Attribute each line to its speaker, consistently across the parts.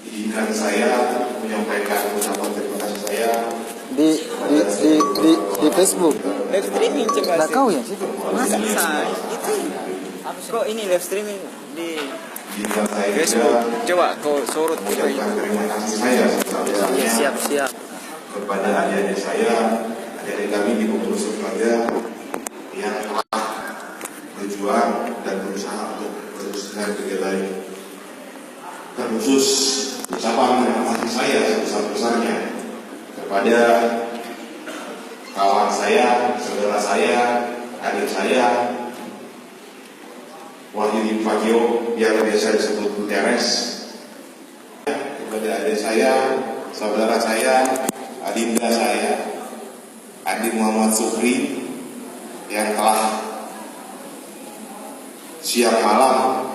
Speaker 1: izinkan saya menyampaikan ucapan terima kasih saya
Speaker 2: di Facebook.
Speaker 3: Live streaming coba.
Speaker 2: Nah, kau ya situ.
Speaker 3: Masa itu kok ini live streaming di
Speaker 1: izinkan saya
Speaker 3: Facebook. Coba kau sorot video itu.
Speaker 1: menyampaikan terima kasih saya sebesar-besarnya
Speaker 3: Siap.
Speaker 1: kepada adik-adik saya, adik-adik kami di pengurus keluarga yang telah berjuang dan berusaha untuk meneruskan kegiatan ini. Terkhusus ucapan terima kasih saya sebesar-besarnya kepada kawan saya, saudara saya, adik saya, Wahyu Fagio yang biasa disebut Guterres, kepada adik saya, saudara saya, adinda saya, Adi Muhammad Sukri yang telah siang malam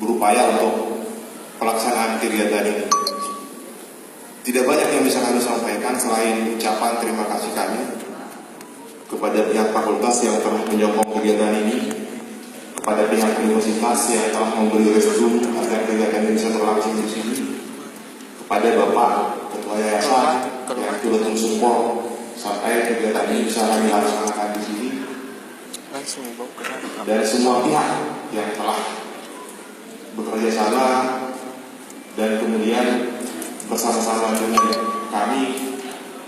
Speaker 1: berupaya untuk pelaksanaan kegiatan ini. Tidak banyak yang bisa kami sampaikan selain ucapan terima kasih kami kepada pihak fakultas yang telah menyokong kegiatan ini, kepada pihak universitas yang telah memberi restu agar kegiatan ini bisa berlangsung di sini, kepada Bapak Ketua Yayasan yang turut mensupport sampai kegiatan ini bisa kami laksanakan di sini, dan semua pihak yang telah bekerja sama dan kemudian bersama-sama dengan kami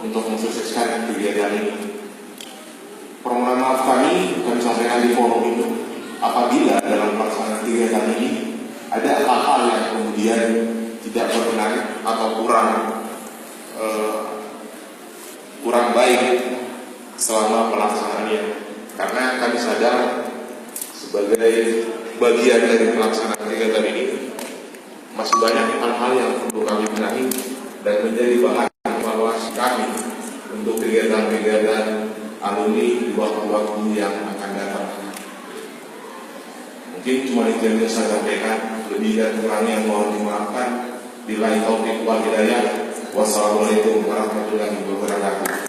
Speaker 1: untuk mensukseskan kegiatan ini. Permohonan maaf kami sampaikan di forum itu apabila dalam pelaksanaan kegiatan ini ada hal-hal yang kemudian tidak berkenan atau kurang baik selama pelaksanaannya, karena kami sadar sebagai bagian dari pelaksanaan kegiatan ini masih banyak hal-hal yang perlu kami benahi dan menjadi bahan evaluasi kami untuk kegiatan-kegiatan alumni di waktu-waktu yang akan datang. Mungkin cuma itu yang bisa saya sampaikan, lebih dan kurangnya mohon dimaafkan. Billahi taufiq wal hidayah. Wassalamualaikum warahmatullahi wabarakatuh.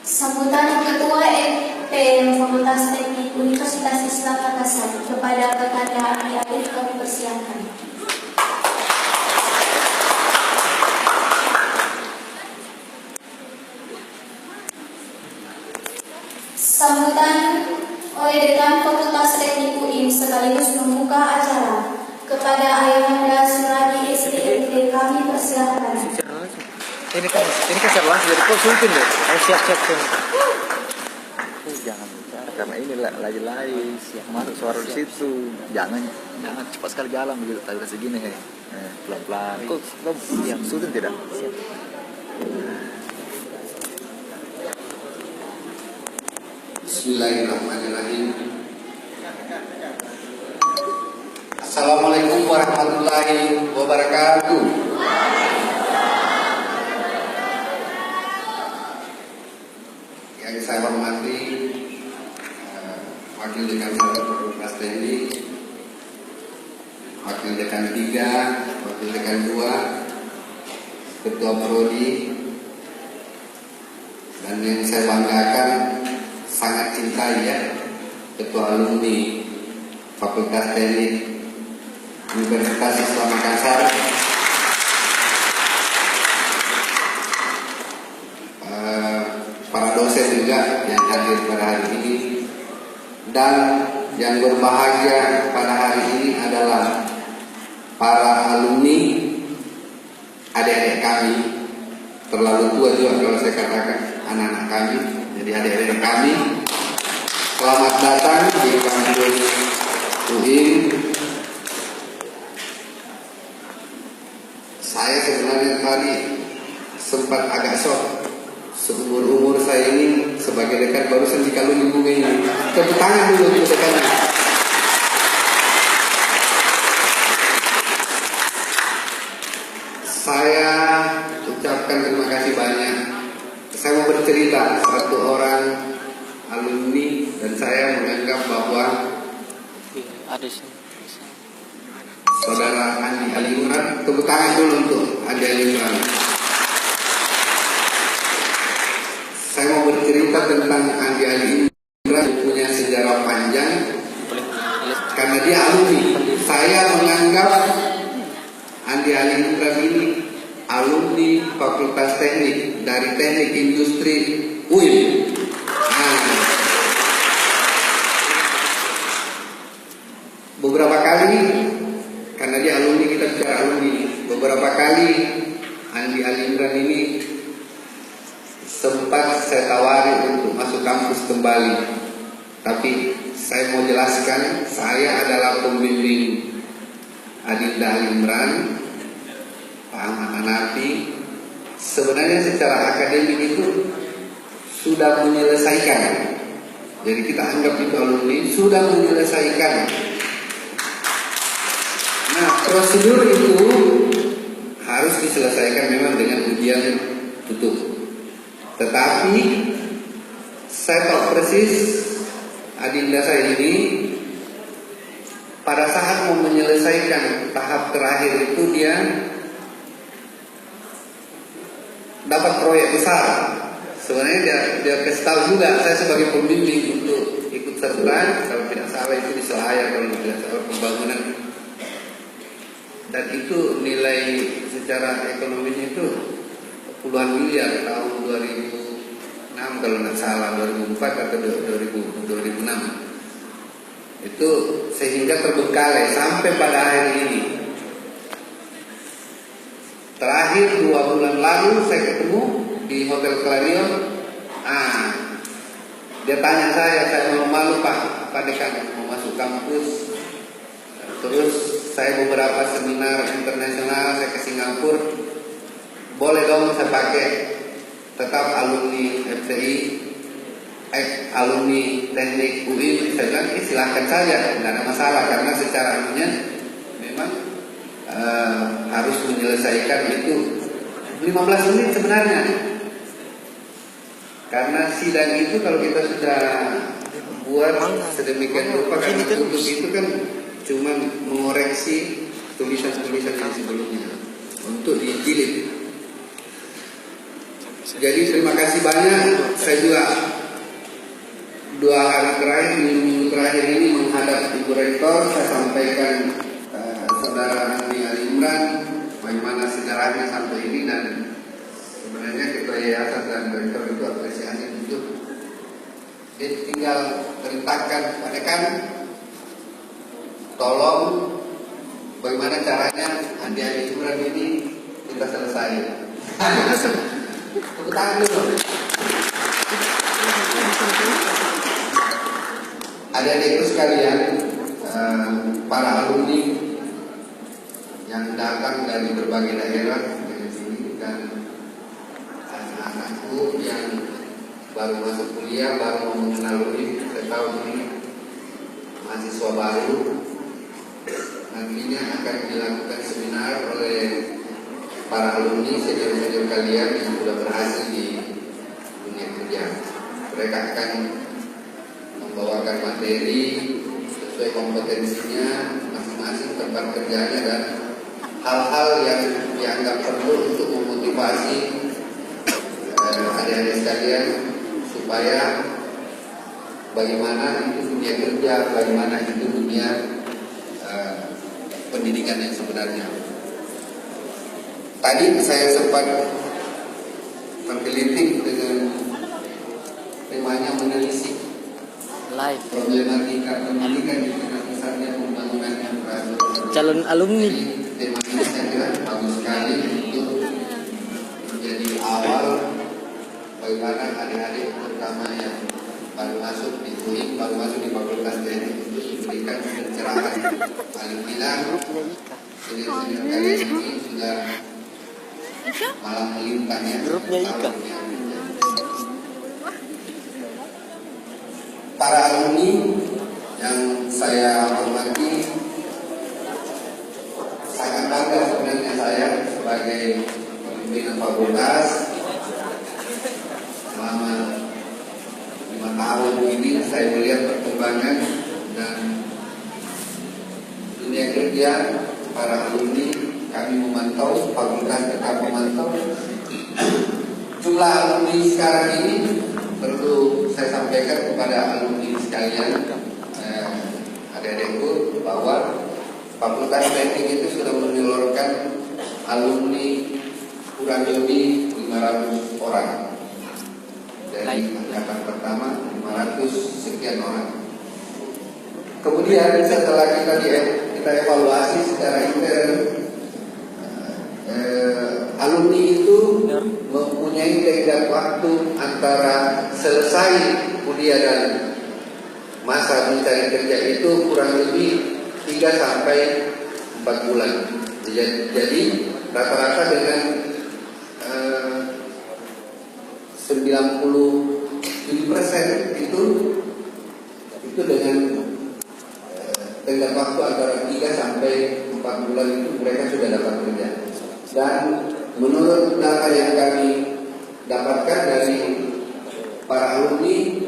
Speaker 4: Sambutan Ketua FPM Fakultas Teknik Universitas Islam Makassar kepada Kakanda Ami Arif kami persilakan. Sambutan oleh Dekan Fakultas Teknik UIN sekaligus membuka acara kepada Ayahanda Suradi STMT kami persilakan.
Speaker 2: Ini kan seruan jadi konsultan deh. Harus siap-siap tuh. Jangan bicara karena ini lagi siap masuk suara di situ. Jangan cepat sekali jalan begitu. Tadi segini pelan-pelan. Kok yang konsultan tidak? Siap.
Speaker 5: Bismillahirrahmanirrahim. Assalamualaikum warahmatullahi wabarakatuh. Yang saya hormati Wakil Dekan 1 Fakultas Teknik, Wakil Dekan 3, Wakil Dekan 2, Ketua Prodi, dan yang saya banggakan sangat cintai ya, Ketua Alumni Fakultas Teknik Universitas Islam Makassar, para dosen juga yang hadir pada hari ini, dan yang berbahagia pada hari ini adalah para alumni, adik-adik kami, terlalu tua juga kalau saya katakan anak-anak kami, jadi adik-adik kami, selamat datang di kampus UIN. Saya sebenarnya tadi sempat agak shock. Seumur-umur saya ini sebagai dekan barusan dikalungin bunga ini. Tepuk tangan dulu untuk dekannya. Saya ucapkan terima kasih banyak. Saya mau bercerita satu orang alumni dan saya menganggap bahwa Saudara Andi Ali Imran. Tepuk tangan dulu untuk Andi Ali Imran. Saya mau bercerita tentang Andi Ali Imran, punya sejarah panjang karena dia alumni. Saya menganggap Andi Ali Imran ini alumni Fakultas Teknik dari Teknik Industri UIN. Beberapa kali, karena dia alumni, kita bicara alumni, beberapa kali Andi Ali Imran ini sempat saya tawari untuk masuk kampus kembali. Tapi saya mau jelaskan, saya adalah pembimbing Adinda Ali Imran, Pak Ahmad Hanafi. Sebenarnya secara akademik itu sudah menyelesaikan. Jadi kita anggap itu alumni sudah menyelesaikan. Nah, prosedur itu harus diselesaikan memang dengan ujian tutup. Tetapi saya tahu persis adinda saya ini pada saat mau menyelesaikan tahap terakhir itu dia dapat proyek besar. Sebenarnya dia kasih tahu juga saya sebagai pembimbing untuk ikut serta, kalau tidak salah itu di Selayar, kalau tidak salah pembangunan. Dan itu nilai secara ekonominya itu puluhan miliar tahun 2006 kalau tidak salah, 2004 atau 2006. Itu sehingga terbengkalai sampai pada hari ini. Terakhir 2 bulan lalu saya ketemu di Hotel Clarion. Dia tanya saya malu-malu Pak dekan mau masuk kampus. Terus saya beberapa seminar internasional, saya ke Singapura. Boleh dong saya pakai tetap alumni FTI, alumni teknik UI. Saya bilang silahkan saja, tidak ada masalah karena secara anunya memang harus menyelesaikan itu 15 menit sebenarnya. Karena sidang itu kalau kita sudah buat sedemikian rupa, karena tutup itu kan cuma mengoreksi tulisan-tulisan yang sebelumnya untuk dijilid. Jadi terima kasih banyak. Saya juga 2 hari terakhir, minggu terakhir ini menghadap Ibu Rektor, saya sampaikan Saudara Andi Ali Imran bagaimana sejarahnya sampai ini, dan sebenarnya Ketua Yayasan dan Rektor itu apresiasi untuk dia tinggal perintahkan Pak Dekan, tolong bagaimana caranya Andi Ali Imran ini kita selesai. Tepuk tangan dulu. Adik-adikku sekalian, para alumni yang datang dari berbagai daerah dari sini, dan anak-anakku yang baru masuk kuliah, baru mau mengenal UIN. Saya tahu ini mahasiswa baru. Nantinya akan dilakukan seminar oleh para alumni senior-senior kalian yang sudah berhasil di dunia kerja. Mereka akan membawakan materi sesuai kompetensinya masing-masing, tempat kerjanya, dan hal-hal yang dianggap perlu untuk memotivasi adik-adik sekalian supaya bagaimana itu dunia kerja, bagaimana itu dunia pendidikan yang sebenarnya. Tadi saya sempat tergelitik dengan temanya menelisik problematika pendidikan di tengah besarnya pembangunan infrastruktur.
Speaker 3: Calon alumni.
Speaker 5: Tema ini saya kira bagus sekali untuk menjadi awal bagaimana adik-adik terutama yang baru masuk di UIN, baru masuk di Fakultas Teknik untuk diberikan pencerahan. Paling tidak senior-senior kalian ini sudah malah melintang ya.
Speaker 3: Grupnya Ika.
Speaker 5: Para alumni yang saya hormati, sangat bangga sebenarnya saya sebagai pimpinan fakultas. Selama 5 tahun ini saya melihat perkembangan dan dunia kerja para alumni, kami memantau, fakultas tetap memantau. Jumlah alumni sekarang ini perlu saya sampaikan kepada alumni sekalian, adik-adikku, bahwa Fakultas Teknik itu sudah menelurkan alumni kurang lebih 500 orang. Dari angkatan pertama 500 sekian orang. Kemudian setelah kita evaluasi secara intern, alumni itu mempunyai tenggat waktu antara selesai kuliah dan masa mencari kerja itu kurang lebih 3 sampai 4 bulan. Jadi rata-rata dengan 97% itu dengan tenggat waktu antara 3 sampai 4 bulan itu mereka sudah dapat kerja. Dan menurut data yang kami dapatkan dari para alumni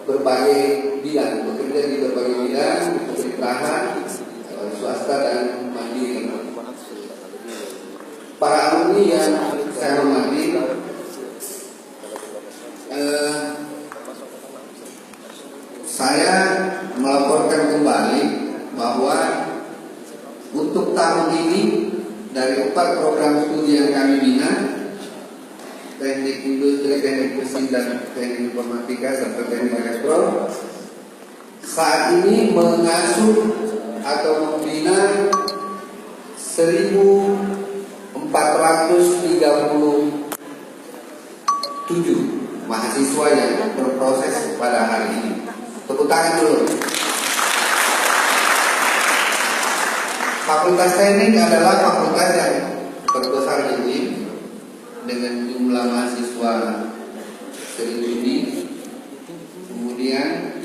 Speaker 5: berbagai bidang, bekerja di berbagai bidang, pemerintahan, swasta dan mandiri. Para alumni yang saya hormati, saya melaporkan kembali bahwa untuk tahun ini dari 4 program studi yang kami bina, teknik industri, teknik mesin dan teknik informatika serta teknik elektro, saat ini mengasuh atau membina 1.437 mahasiswa yang berproses pada hari ini. Tepuk tangan dulu. Fakultas Teknik adalah fakultas yang terbesar ini dengan jumlah mahasiswa 1.000 ini. Kemudian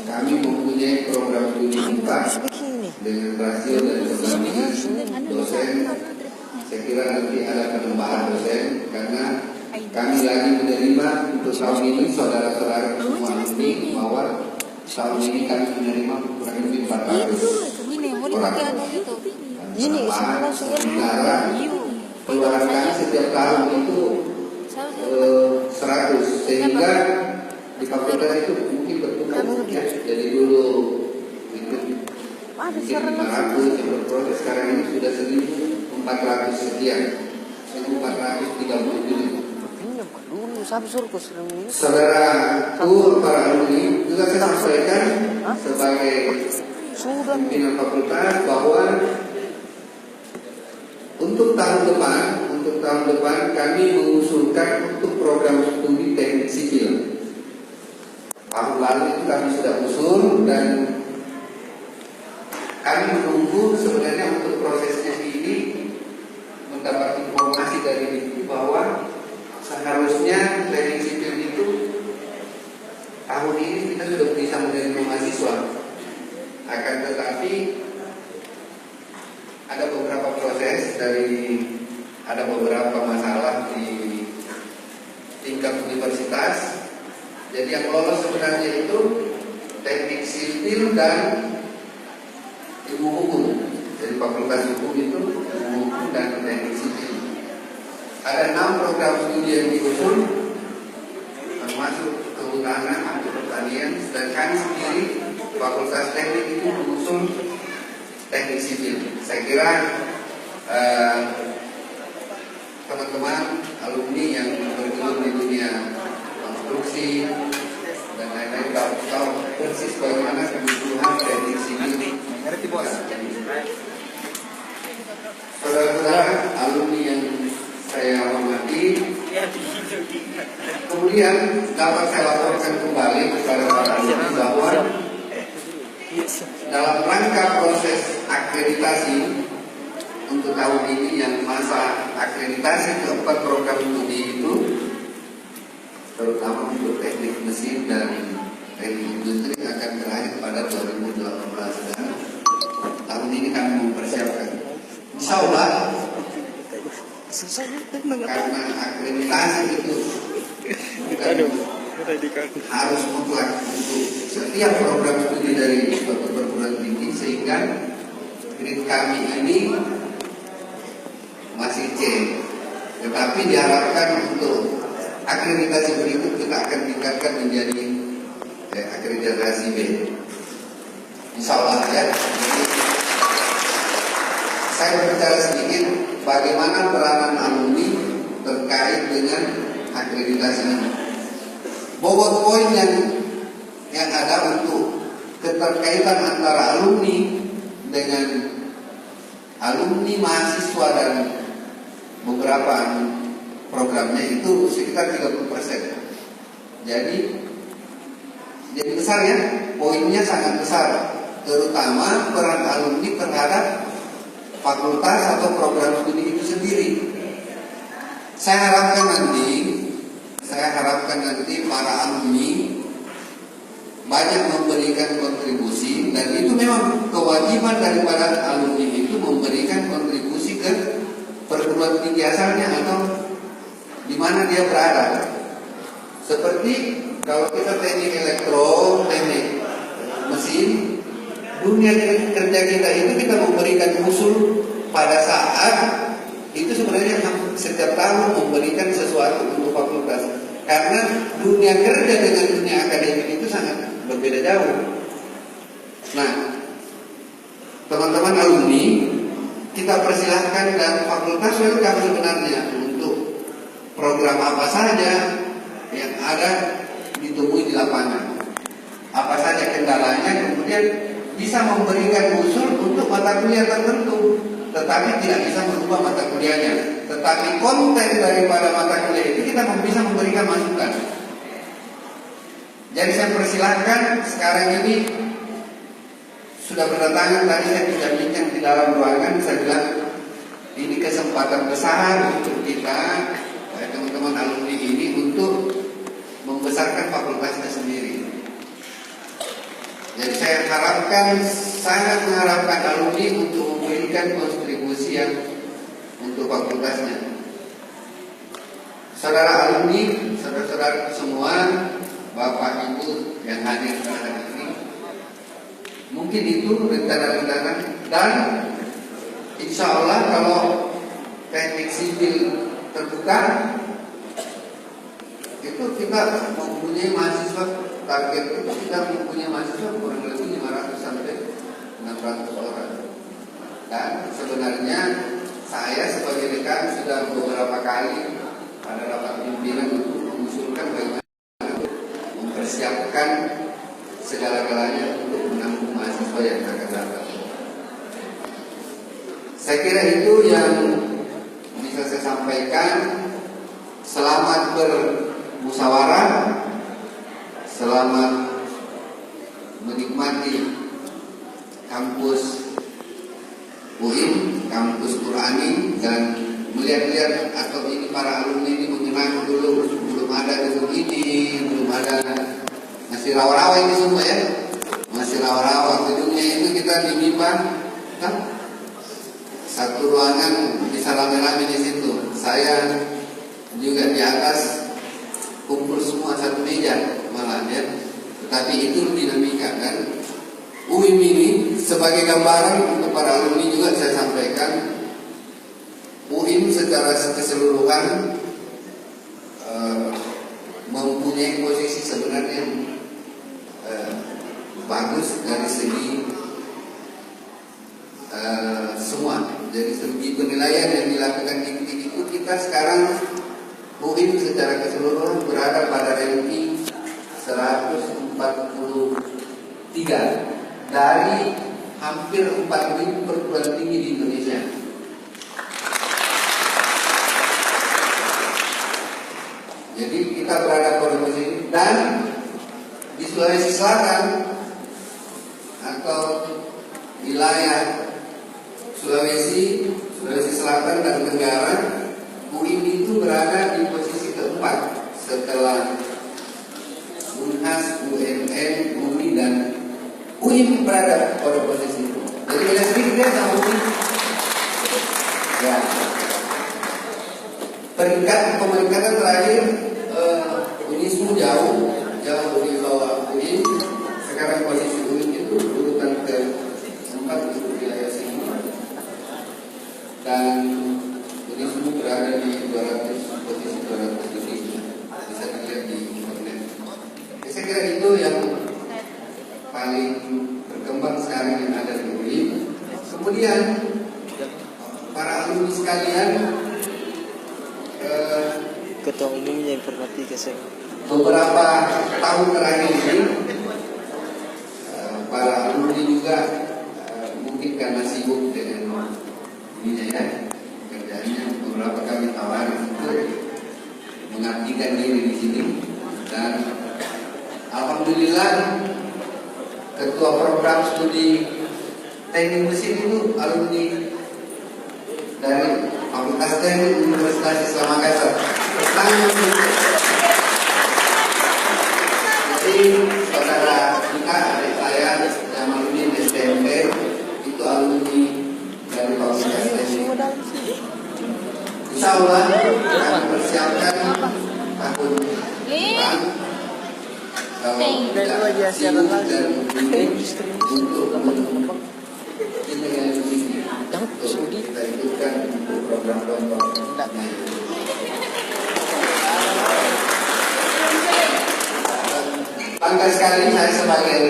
Speaker 5: kami mempunyai program studi IPA dengan rasio dan pendampingan dosen. Saya kira nanti ada penambahan dosen karena kami lagi menerima untuk tahun ini saudara-saudara semua alumni bahwa tahun ini kami menerima kurang lebih 400 orang. Sementara keluaran kami setiap tahun itu 100, sehingga di fakultas itu mungkin bertukar ya. Jadi dulu mungkin 500 yang berproses, sekarang ini sudah 1.400 sekian, 1.437. Saudaraku para alumni, juga saya sampaikan sebagai pimpinan fakultas bahwa untuk tahun depan kami mengusulkan untuk program studi teknik sipil. Tahun lalu itu kami sudah usul dan kami menunggu sebenarnya untuk prosesnya ini mendapat informasi dari DIKU bahwa seharusnya teknik sipil itu tahun ini kita sudah bisa menerima mahasiswa. Akan tetapi ada beberapa proses ada beberapa masalah di tingkat universitas. Jadi yang lolos sebenarnya itu teknik sipil dan ilmu hukum. Jadi fakultas hukum itu ilmu hukum dan teknik sipil. Ada 6 program studi yang diusul, termasuk kehutanan atau pertanian. Dan kami sendiri fakultas teknik itu mengusul teknik sipil. Saya kira teman-teman alumni yang bergelut di dunia konstruksi dan lain-lain tahu persis bagaimana kebutuhan teknik sipil. Saudara-saudara alumni yang saya hormati, kemudian dapat saya laporkan kembali kepada para alumni bahwa dalam rangka proses akreditasi untuk tahun ini yang masa akreditasi keempat program studi itu, terutama untuk teknik mesin dan teknik industri akan berakhir pada 2018 dan tahun ini kami mempersiapkan. Insya Allah karena akreditasi itu harus mutlak untuk setiap program studi dari suatu perguruan tinggi, sehingga grade kami ini masih C, tetapi diharapkan untuk akreditasi berikut kita akan tingkatkan menjadi akreditasi B. Insya Allah ya. Jadi, saya berbicara sedikit bagaimana peranan alumni terkait dengan akreditasi ini. Bobot poin yang ada untuk keterkaitan antara alumni dengan alumni mahasiswa dan beberapa programnya itu sekitar 30%. Jadi besar ya, poinnya sangat besar, terutama peran alumni terhadap fakultas atau program studi itu sendiri. Saya harapkan nanti para alumni banyak memberikan kontribusi, dan itu memang kewajiban daripada alumni itu memberikan kontribusi ke perguruan tinggi asalnya atau di mana dia berada. Seperti kalau kita teknik elektro, teknik mesin, dunia kerja kita itu kita memberikan usul pada saat itu sebenarnya setiap tahun memberikan sesuatu untuk fakultas. Karena dunia kerja dengan dunia akademik itu sangat berbeda jauh. Nah, teman-teman alumni, kita persilahkan dan fakultas welcome sebenarnya untuk program apa saja yang ada ditemui di lapangan. Apa saja kendalanya, kemudian bisa memberikan usul untuk mata kuliah tertentu, tetapi tidak bisa merubah mata kuliahnya. Tetapi konten daripada mata kuliah itu kita bisa memberikan masukan. Jadi saya persilahkan sekarang ini sudah berdatangan, tadi saya tidak bincang di dalam ruangan, saya bilang ini kesempatan besar untuk kita, teman-teman alumni ini, untuk membesarkan fakultasnya sendiri. Jadi saya sangat mengharapkan alumni untuk memberikan kontribusi yang untuk fakultasnya. Saudara alumni, saudara-saudara semua, Bapak Ibu yang hadir pada hari ini, mungkin itu rencana-rencana, dan insya Allah kalau teknik sipil terbuka itu kita mempunyai mahasiswa, target itu kita mempunyai mahasiswa kurang lebih 500 sampai 600 orang. Dan sebenarnya saya sebagai dekan sudah beberapa kali pada rapat pimpinan untuk mengusulkan bagaimana mempersiapkan segala-galanya untuk menampung mahasiswa yang akan datang. Saya kira itu yang bisa saya sampaikan. Selamat bermusyawarah, selamat menikmati kampus UIN, kampus Qurani, dan melihat-lihat atau ini para alumni ini mengenang dulu belum ada gedung ini, belum ada, masih rawa-rawa ini semua ya, masih rawa-rawa. Gedungnya itu kita di MIPA kan satu ruangan bisa rame-rame di situ. Saya juga di atas kumpul semua satu meja malah ya. Tetapi itu dinamika kan. UIN ini sebagai gambaran untuk para alumni juga saya sampaikan, UIN secara keseluruhan mempunyai posisi sebenarnya bagus dari segi semua. Dari segi penilaian yang dilakukan di itu, kita sekarang UIN secara keseluruhan berada pada ranking 143 dari hampir 4.000 perguruan tinggi di Indonesia. Jadi kita berada pada posisi ini, dan di Sulawesi Selatan atau wilayah Sulawesi Selatan dan Tenggara, UIN itu berada di posisi keempat setelah Unhas, UNN, UNI, dan UIN berada pada posisi itu. Jadi beda sedikit ya sama UIN. Ya. Peringkatan terakhir UNISMU jauh di bawah UIN. Sekarang posisi UIN itu urutan ke-4 untuk wilayah sini. dan ini semua berada di 200 posisi 200 lebih, bisa dilihat di internet. Saya kira itu yang paling berkembang sekarang yang ada di UI. Kemudian para alumni sekalian,
Speaker 3: Ketua umumnya informatika saya.
Speaker 5: beberapa tahun terakhir ini para alumni juga mungkin karena sibuk dengan dirinya ya, kerjanya, beberapa kali tawaran untuk mengabdikan diri di sini, dan alhamdulillah ketua program studi teknik mesin itu alumni dari Fakultas Teknik Universitas Islam Makassar. Jadi saudara kita, adik saya Jamaluddin STMP itu alumni dari Fakultas Teknik. Insya Allah akan persiapkan tahun depan tidak sibuk dan untuk kita ikutkan program-program. Bangga sekali saya sebagai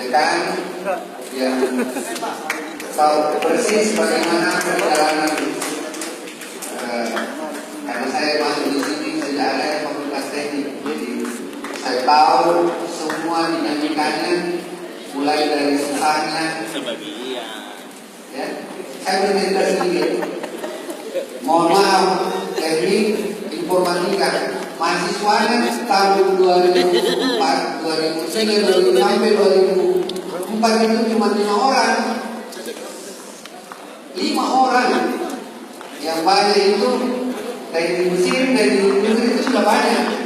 Speaker 5: dekan yang tahu persis bagaimana perjalanan, karena saya masuk di sini sejak ada Fakultas Teknik, jadi saya tahu semua dinamikanya, mulai dari susahnya. Ya, saya bercerita sedikit. Mohon maaf, teknik informatika mahasiswanya tahun 2004, 2003, 2006 sampai 2004 itu cuma 5 orang. 5 orang. Yang banyak itu teknik mesin, teknik industri itu sudah banyak.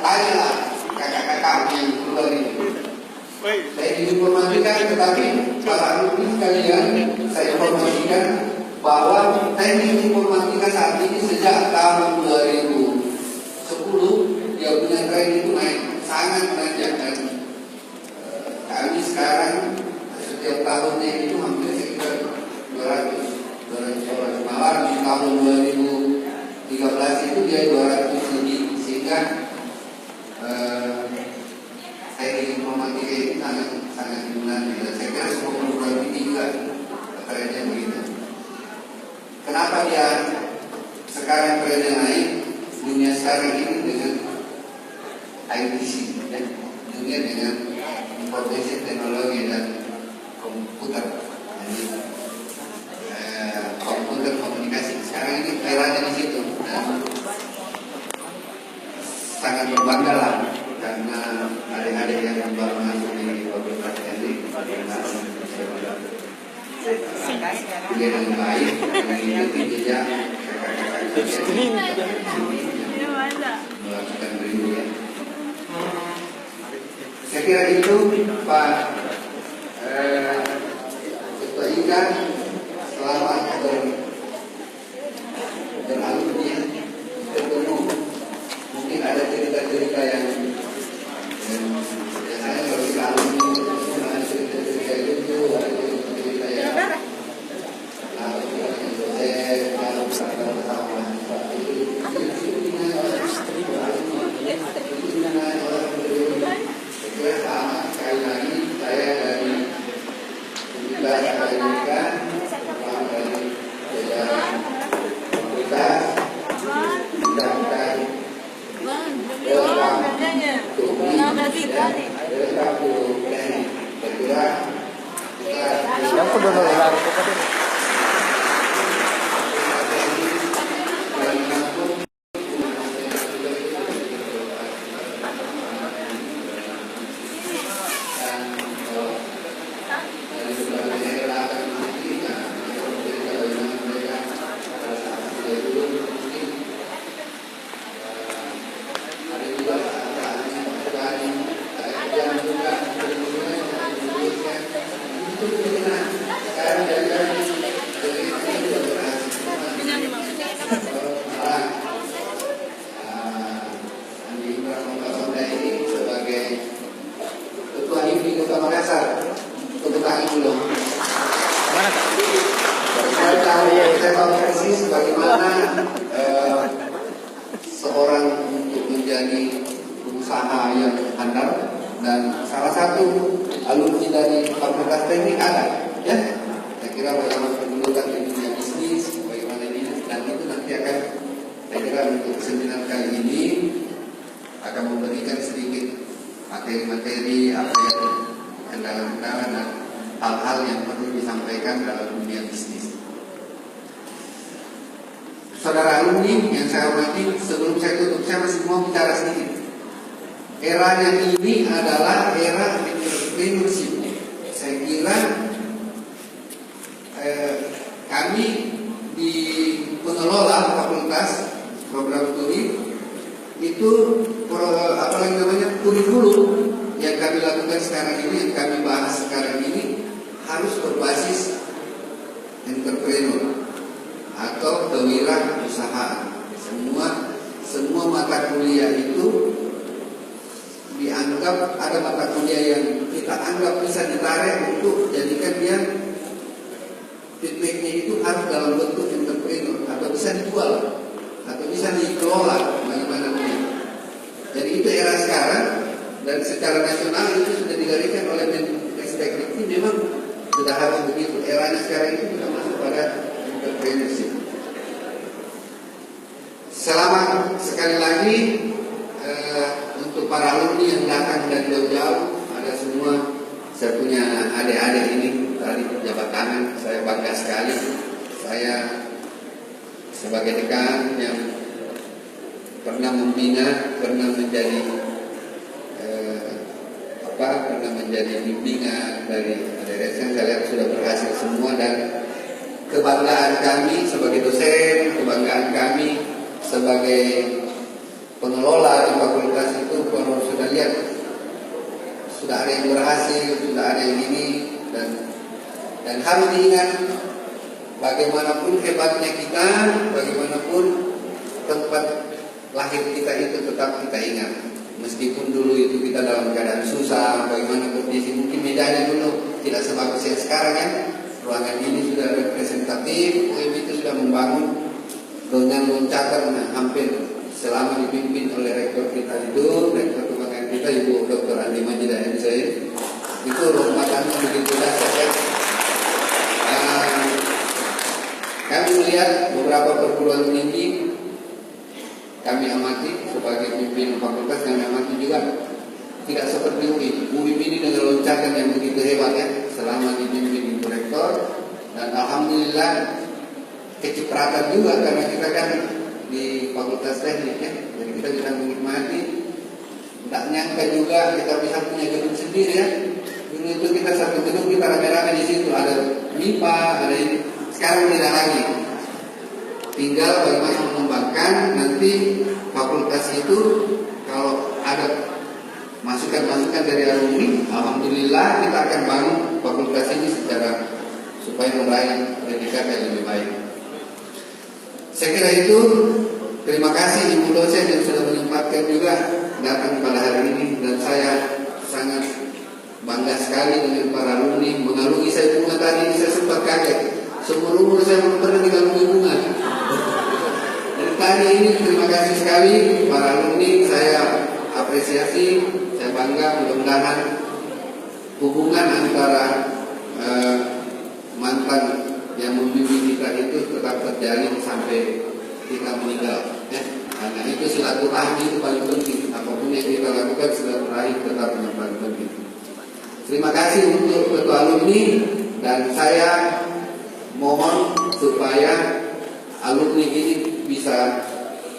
Speaker 5: Tanyalah kakak-kakak yang keluar ini. Teknik informatika, tetapi para alumni sekalian, saya informasikan bahwa teknik informatika saat ini sejak tahun 2010 dia punya tren itu naik, sangat menanjak, dan kami sekarang setiap tahunnya itu hampir sekitar 200 orang. Malah di tahun 2013 itu dia 200 lebih, sehingga teknik informatika itu sangat diminati, dan saya kira semua program ini juga trennya begitu. Kenapa dia sekarang trennya naik? Dunia sekarang ini dengan ITC, ya? Dunia dengan informasi teknologi dan komputer, jadi komputer komunikasi. Sekarang ini eranya di situ, dan sangat berbangga lah karena adik-adik yang baru masuk di Fakultas Teknik dia dengan baik mengikuti jejak melakukan berikutnya. Saya kira itu Pak Ketua Ika, selamat beralumni ketemu. Mungkin ada cerita-cerita yang biasanya kalau kita alumni ada cerita-cerita itu, ada cerita-cerita yang sekali lagi saya dari Universitas Akademika bagaimana seorang untuk menjadi pengusaha yang handal, dan salah satu alumni dari Fakultas Teknik ada, ya. Saya kira bagaimana pendudukan di dunia bisnis, bagaimana ini, dan itu nanti akan, saya kira untuk seminar kali ini akan memberikan sedikit materi-materi apa yang kendala-kendala dan hal-hal yang perlu disampaikan dalam dunia bisnis. Saudara alumni yang saya hormati, sebelum saya tutup, saya masih mau bicara sedikit. Eranya ini adalah era entrepreneurship. Saya kira kami di pengelola fakultas program studi itu kurikulum yang kami lakukan sekarang ini, yang kami bahas sekarang ini harus berbasis entrepreneur atau kewirausahaan. Semua mata kuliah itu dianggap, ada mata kuliah yang kita anggap bisa ditarik untuk jadikan dia feedbacknya itu harus dalam bentuk entrepreneur, atau bisa dijual, atau bisa dikelola bagaimana punya. Jadi itu era sekarang, dan secara nasional itu sudah digariskan oleh Mendikbud. Memang sudah harus begitu. Eranya sekarang itu sudah masuk pada entrepreneurship. Selamat sekali lagi untuk para alumni yang datang dari jauh-jauh. Ada semua, saya punya adik-adik ini tadi jabat tangan, saya bangga sekali. Saya sebagai dekan yang pernah membina, pernah menjadi pernah menjadi bimbingan dari ADRS, saya lihat sudah berhasil semua, dan kebanggaan kami sebagai dosen, kebanggaan kami sebagai pengelola di fakultas itu, kalau sudah lihat sudah ada yang berhasil, sudah ada yang ini, dan harus diingat bagaimanapun hebatnya kita, bagaimanapun tempat lahir kita itu tetap kita ingat. Meskipun dulu itu kita dalam keadaan susah, bagaimana kondisi, mungkin mejanya dulu tidak sebagus yang sekarang ya. Ruangan ini sudah representatif, UIM itu sudah membangun dengan loncatan hampir selama dipimpin oleh rektor kita itu, rektor kebanggaan kita Ibu Dr. Andi Majidah MSI. Itu lompatannya begitu dahsyat ya. Kami melihat beberapa perguruan tinggi, kami amati sebagai pimpinan fakultas, kami amati juga tidak seperti UIM. UIM ini dengan loncatan yang begitu hebat ya, selama dipimpin Ibu Rektor, dan alhamdulillah kecipratan juga karena kita kan di fakultas teknik ya, jadi kita bisa menikmati. Tidak nyangka juga kita bisa punya gedung sendiri ya. Dulu itu kita satu gedung, kita rame-rame di situ, ada MIPA, ada ini. Sekarang tidak lagi. Tinggal bagaimana mengembangkan nanti fakultas itu. Kalau ada masukan-masukan dari alumni, alhamdulillah kita akan bangun fakultas ini secara supaya meraih pendidikan yang lebih baik. Saya kira itu. Terima kasih Ibu dosen yang sudah menyempatkan juga datang pada hari ini, dan saya sangat bangga sekali dengan para alumni. Mengalungi saya bunga tadi, saya sempat kaget. Seumur umur saya belum pernah digalungi bunga. Dan tadi ini terima kasih sekali para alumni, saya apresiasi, saya bangga. Mudah-mudahan hubungan antara mantan yang membimbing kita itu tetap terjalin sampai kita meninggal ya. Karena itu silaturahmi itu paling penting. Apapun yang kita lakukan, silaturahmi tetap yang paling penting. Terima kasih untuk ketua alumni, dan saya mohon supaya alumni ini bisa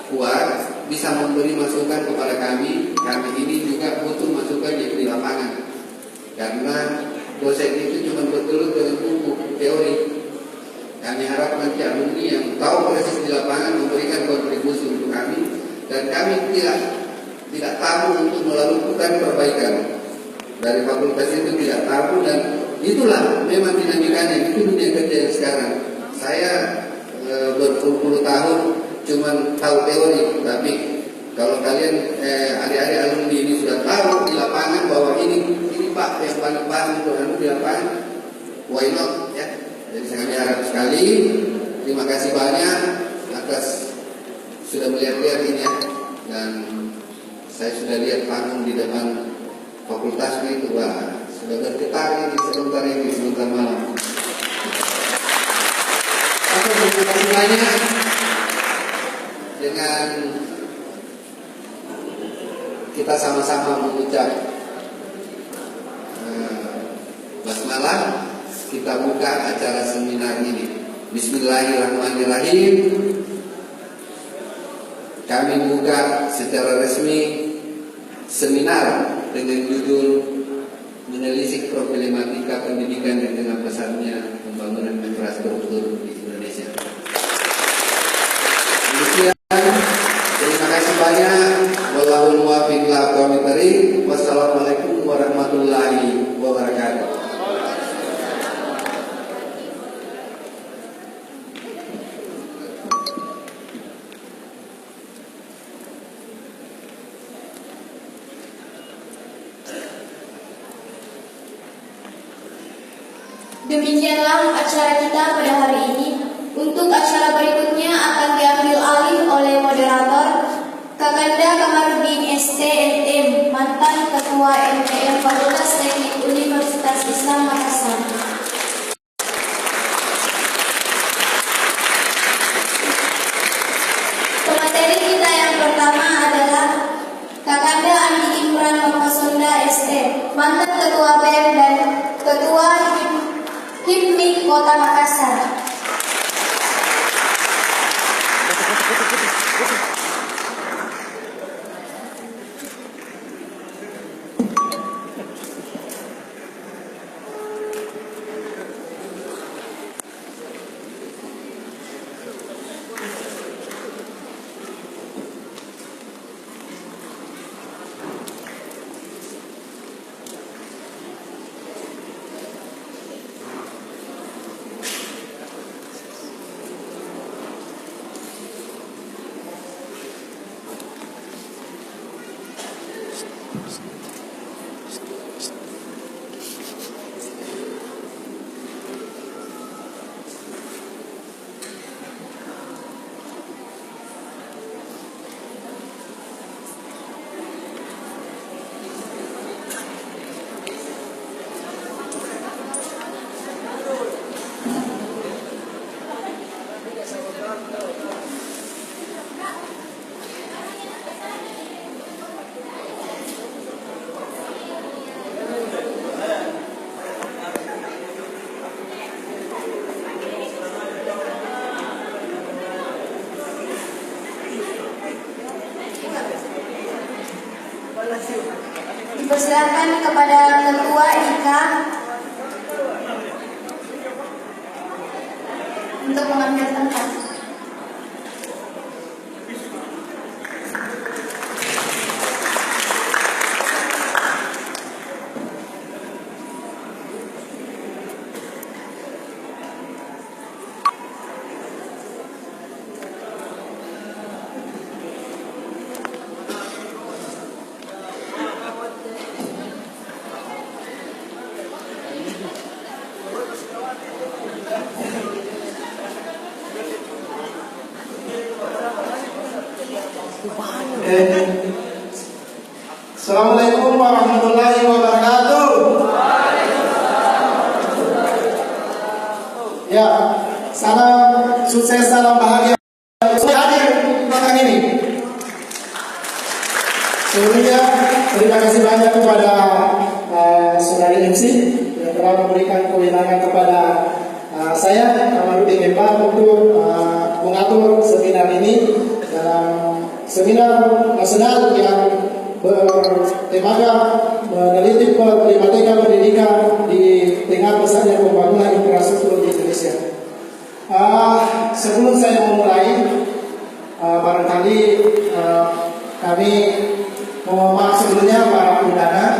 Speaker 5: kuat, bisa memberi masukan kepada kami. Kami ini juga butuh masukan yang di lapangan, karena dosen itu cuma bergelut dengan buku teori. Kami harap nanti alumni yang tahu proses di lapangan memberikan kontribusi untuk kami, dan kami tidak tabu untuk melakukan perbaikan dari fakultas itu, tidak tabu, dan itulah memang dinamikanya. Itu dunia kerja yang sekarang. Saya berpuluh-puluh tahun cuma tahu teori, tapi kalau kalian adik-adik alumni ini sudah tahu di lapangan bahwa ini Pak yang paling paham untuk di lapangan, why not ya. Jadi saya harap sekali, terima kasih banyak sudah melihat-lihat ini ya, dan saya sudah lihat panggung di depan fakultas itu, wah, sudah bergetar ini sebentar malam. Oke, terima kasih banyak. Dengan kita sama-sama mengucap basmalah, kita buka acara seminar ini. Bismillahirrahmanirrahim. Kami buka secara resmi seminar dengan judul menelisik problematika pendidikan dengan pesatnya pembangunan infrastruktur di Indonesia. Demikian, terima kasih banyak. Wallahul muwaffiq ila aqwamit thoriq. Wassalamualaikum warahmatullahi wabarakatuh.
Speaker 4: Demikianlah acara kita pada hari ini. Untuk acara berikutnya akan diambil alih oleh moderator Kakanda Kamarudin STMM, mantan Ketua MTM Fakultas Teknik Universitas Islam Makassar. Pemateri kita yang pertama adalah Kakanda Andi Imran Mapasunda ST, mantan Ketua BEM dan Ketua HIPMI Kota Makassar. Dipersilakan kepada Ketua IKA untuk mengambil tempat.
Speaker 6: Assalamualaikum warahmatullahi wabarakatuh. Ya, salam sukses, salam bahagia. Saya hadir di belakang ini. Sebelumnya, terima kasih banyak kepada saudari MC yang telah memberikan kewenangan kepada saya, Kamarudin Memba, untuk mengatur seminar ini dalam seminar nasional yang bertemakan meneliti problematika pendidikan di tengah pesatnya pembangunan infrastruktur di Indonesia. Sebelum saya memulai, barangkali kami mohon maaf sebelumnya para undangan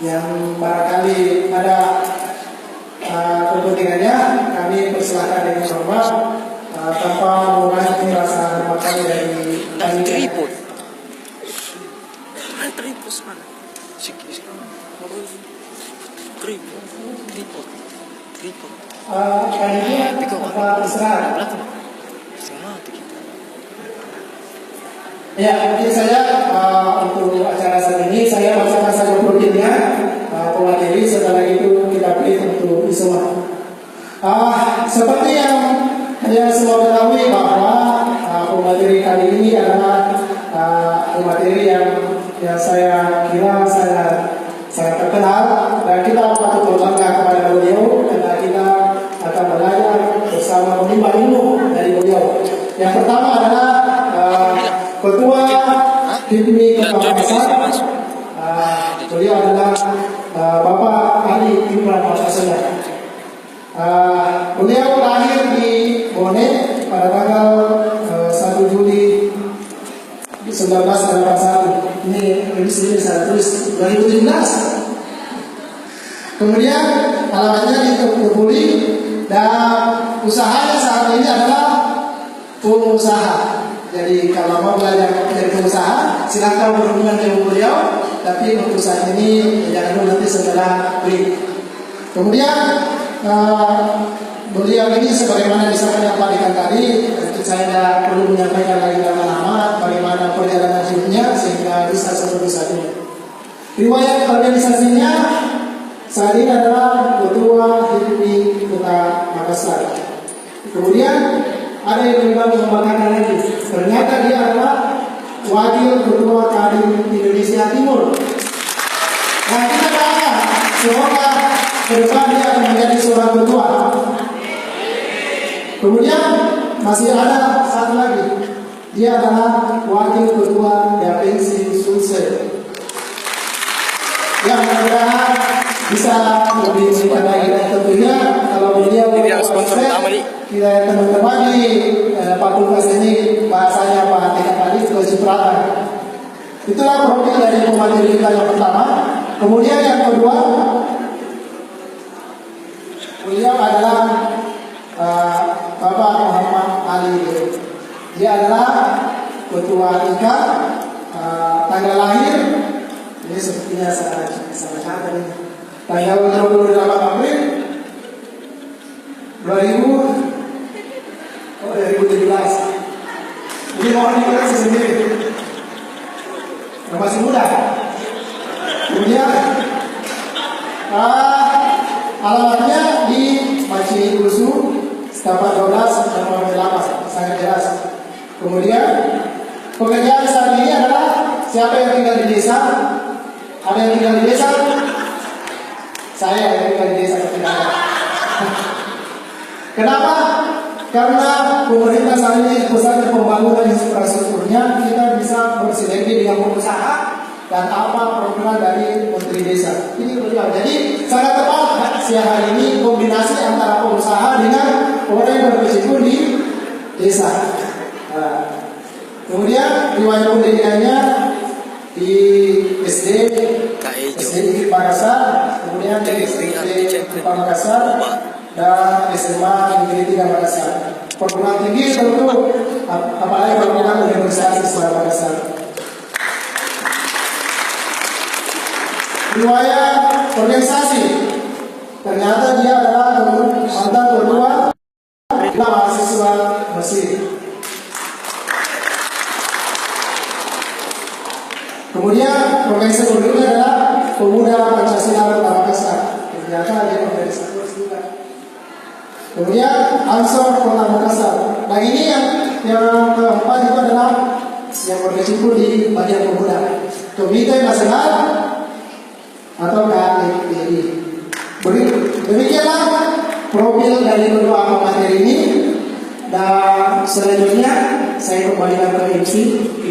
Speaker 6: yang barangkali ada kepentingannya, kami persilahkan dengan hormat tanpa mengurangi rasa hormat kami dari
Speaker 3: tripod mana? Sikit tripod.
Speaker 6: Kali ini apa terserah.
Speaker 3: Setengah mati kita.
Speaker 6: Ya, mungkin saya untuk acara saat ini saya bacakan saja profilnya, pemateri, setelah itu kita pilih untuk semua. Seperti yang kalian semua ketahui bahwa pemateri kali ini adalah pemateri yang saya kira sangat terkenal, dan kita patut berbangga kepada beliau karena kita akan belajar bersama menimba ilmu dari beliau. Yang pertama adalah Ketua HIPMI Kota Makassar. Beliau adalah Bapak Ali Imran Maksasena. Beliau lahir di Bone pada tanggal 1 Juli 1981. Ini sini saya tulis 2017. Kemudian alamatnya di Tebuli, dan usahanya saat ini adalah pengusaha. Jadi kalau mau belajar menjadi pengusaha, silakan berhubungan dengan beliau. Tapi untuk saat ini jangan dulu, nanti setelah break. Kemudian beliau ini sebagaimana disampaikan Pak Dekan tadi, saya tidak perlu menyampaikan lagi lama-lama bagaimana perjalanan hidupnya sehingga bisa seperti saat ini. Riwayat organisasinya saat ini adalah Ketua HIPMI Kota Makassar. Kemudian ada yang juga membanggakan lagi, ternyata dia adalah Wakil Ketua Kadin Indonesia Timur. Nah, kita bangga, semoga ke depan dia akan menjadi seorang ketua. Kemudian masih ada satu lagi, dia adalah Wakil Ketua Dapensi Sulsel. Yang mudah-mudahan bisa lebih meningkat lagi, dan tentunya kalau beliau kita teman-teman di fakultas ini bahasanya Pak Dekan tadi kecipratan. Itulah profil dari pemateri kita yang pertama. Kemudian yang kedua, beliau adalah Bapak Muhammad Ali. Dia adalah Ketua IKA, tanggal lahir ini sepertinya sangat catat ini. Tanggal 28 April 2017. Jadi mohon dikoreksi sendiri. Masih muda. Kemudian alamatnya di Masjid Kusu, Setapak 12, nomor 8, sangat jelas. Kemudian pekerjaan saat ini adalah siapa yang tinggal di desa? Ada yang tinggal di desa? Saya yang tinggal di desa ketinggalan. Kenapa? Karena pemerintah saat ini pusat pembangunan infrastrukturnya, kita bisa bersinergi dengan pengusaha dan apa program dari Menteri Desa. Ini beliau. Jadi sangat tepat siang hari ini kombinasi antara pengusaha dengan orang yang berkecimpung di desa. Kemudian riwayat pendidikannya di SD Makassar, kemudian di SD Makassar, dan SMA Negeri 3 Makassar. Perguruan tinggi tentu apalagi perguruan Universitas Islam Makassar. Riwayat organisasi, ternyata dia adalah mantan ketua mahasiswa Mesir. Kemudian organisasi berikutnya adalah Pemuda Pancasila Kota Makassar. Ternyata dia organisasi juga. Kemudian Ansor Kota Makassar. Nah ini yang keempat itu adalah yang berkecimpung di bagian pemuda, Komite Nasional atau KNPI. Demikianlah profil dari kedua materi ini. Dan selanjutnya saya kembalikan ke MC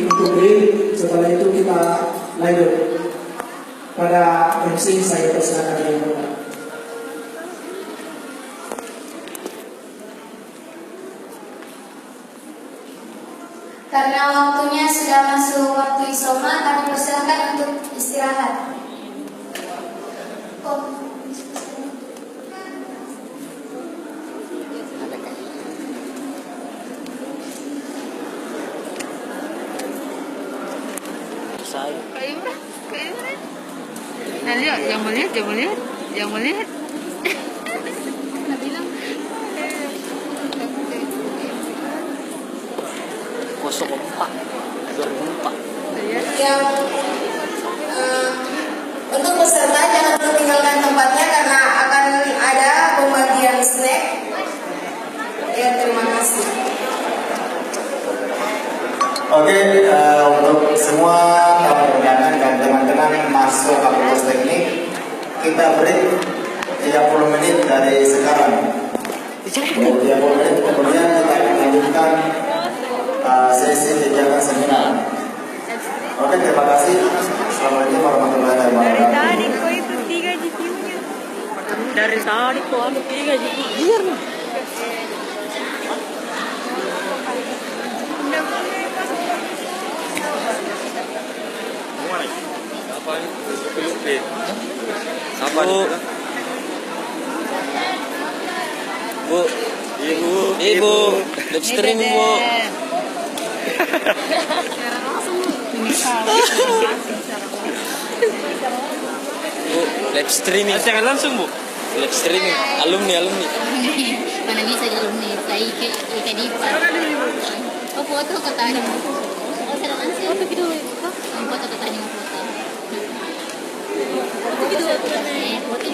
Speaker 6: untuk break. Setelah itu kita lanjut pada MC. Saya persilakan dari Bapak.
Speaker 4: Karena waktunya sudah masuk waktu isoma, kami persilakan untuk istirahat.
Speaker 7: Nah, lihat, jangan melihat.
Speaker 2: Kosong 4. 2004.
Speaker 4: Yang untuk peserta jangan meninggalkan tempatnya karena akan ada pembagian snack. Ya, terima kasih.
Speaker 8: Oke, untuk semua tamu undangan dan teman-teman masuk Fakultas Teknik, kita break 30 menit dari sekarang. 30 menit kemudian kita akan lanjutkan sesi kegiatan seminar. Oke, terima kasih. Assalamualaikum warahmatullahi wabarakatuh.
Speaker 7: Tadi kok itu 3 GPU-nya. Dari tadi kok ada 3 GPU. Biar nih.
Speaker 3: Ibu, live streaming Bu. Bu, live streaming. Jangan langsung Bu. Live streaming, alumni.
Speaker 9: Mana bisa di alumni, saya kayak di oh foto katanya. Oh saya langsung foto video itu. Foto katanya foto. Foto video foto.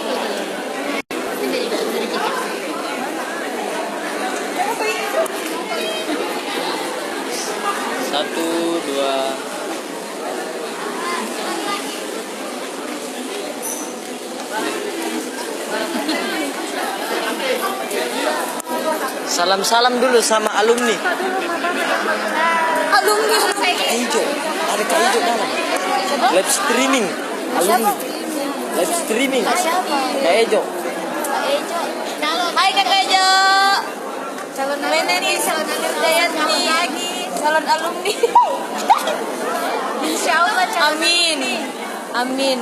Speaker 9: Ini dari kita.
Speaker 3: Satu, dua. Salam-salam dulu sama alumni.
Speaker 9: Alumni
Speaker 3: Kak Ijo, ada Kak Ijo dalam. Live streaming, alumni. Live streaming. Kak Ijo.
Speaker 9: Hai Kak Ejo. Calon alumni, Dayanti lagi. Calon alumni. Insya Allah. Amin.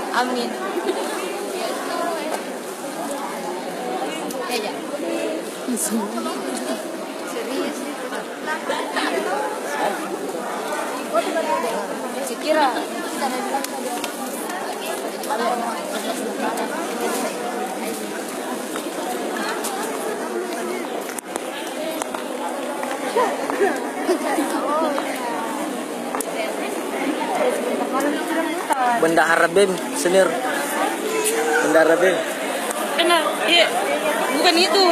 Speaker 9: Eja. Sekira
Speaker 3: Bendahara BEM senior. Bendahara BEM.
Speaker 7: Kena, iya. Bukan itu.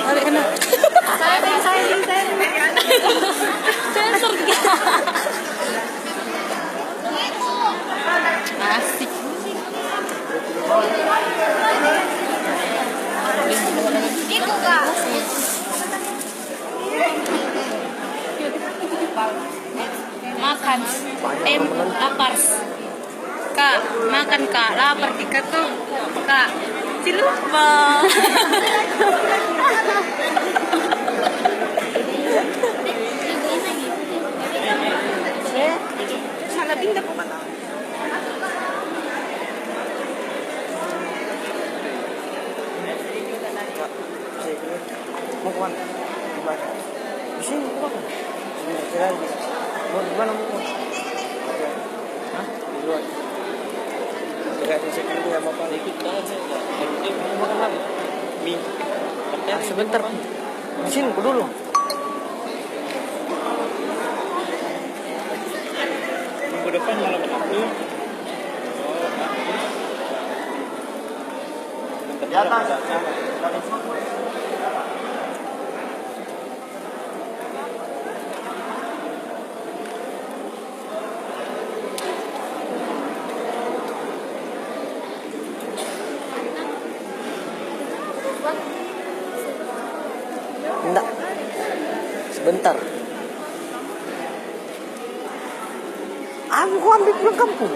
Speaker 7: Balik kena. Saya. Sensor. Asik.
Speaker 9: itu Kak.
Speaker 7: Makan. Lapar. Kak, makan Kak. Lapar kita tuh. Kak, lupa. Salah pindah ke mana?
Speaker 3: Mau kemana? Di sini mau kemana? Mau di mana mau? Hah? Di luar. Enggak bisa ikut ya Bapak. Ikut banget saya. Mau makan apa? Mie. Sebentar. Di sini dulu. Minggu depan malam aku. Di atas. Enggak. Sebentar. Aku ambil pulang kampung.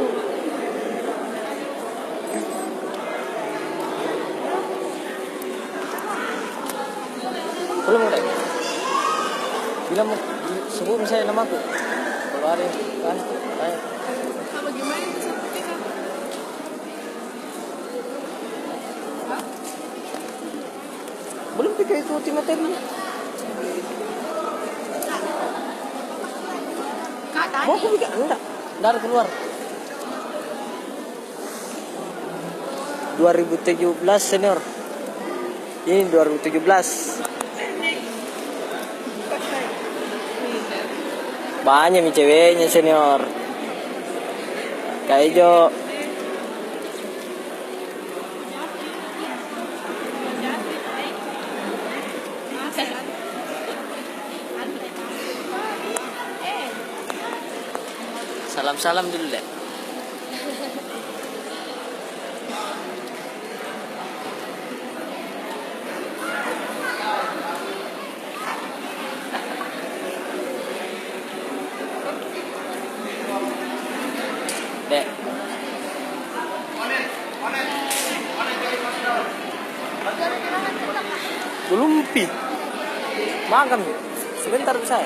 Speaker 3: Belum udah. Bilang sebelum saya namaku. Kalau ada kan, ayo. Belum pikir itu ulti materi. Mau aku pikir enggak. Dari keluar. 2017 senior. Ini 2017. Banyak nih ceweknya senior. Kayak Jo. Salam-salam dulu deh. Dek. Belum pi. Makan. Sebentar bisa.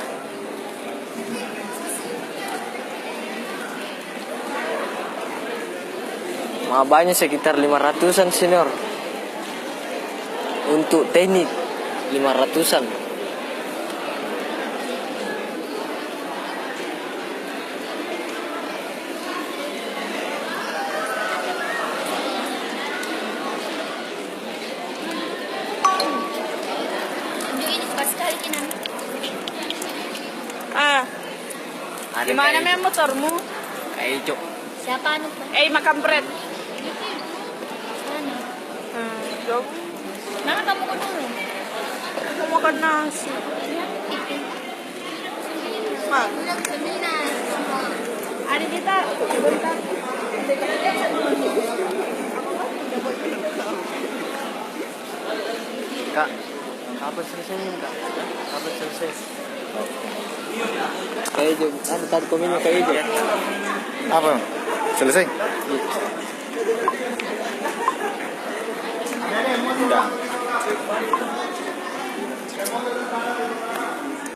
Speaker 3: Banyak sekitar 500-an senior. Untuk teknik 500-an.
Speaker 7: Gimana memang motormu?
Speaker 3: Kayak Cok.
Speaker 9: Siapa anu?
Speaker 7: Makan bread. Jauh.
Speaker 9: Mana kamu ke dulu?
Speaker 7: Aku makan nasi. Mak. Ada kita sebentar.
Speaker 3: Kak, kapan selesainya Kak? Kapan selesai? Kayak Jo, ada tadi komennya kayak Jo.
Speaker 2: Apa? Selesai? Udah.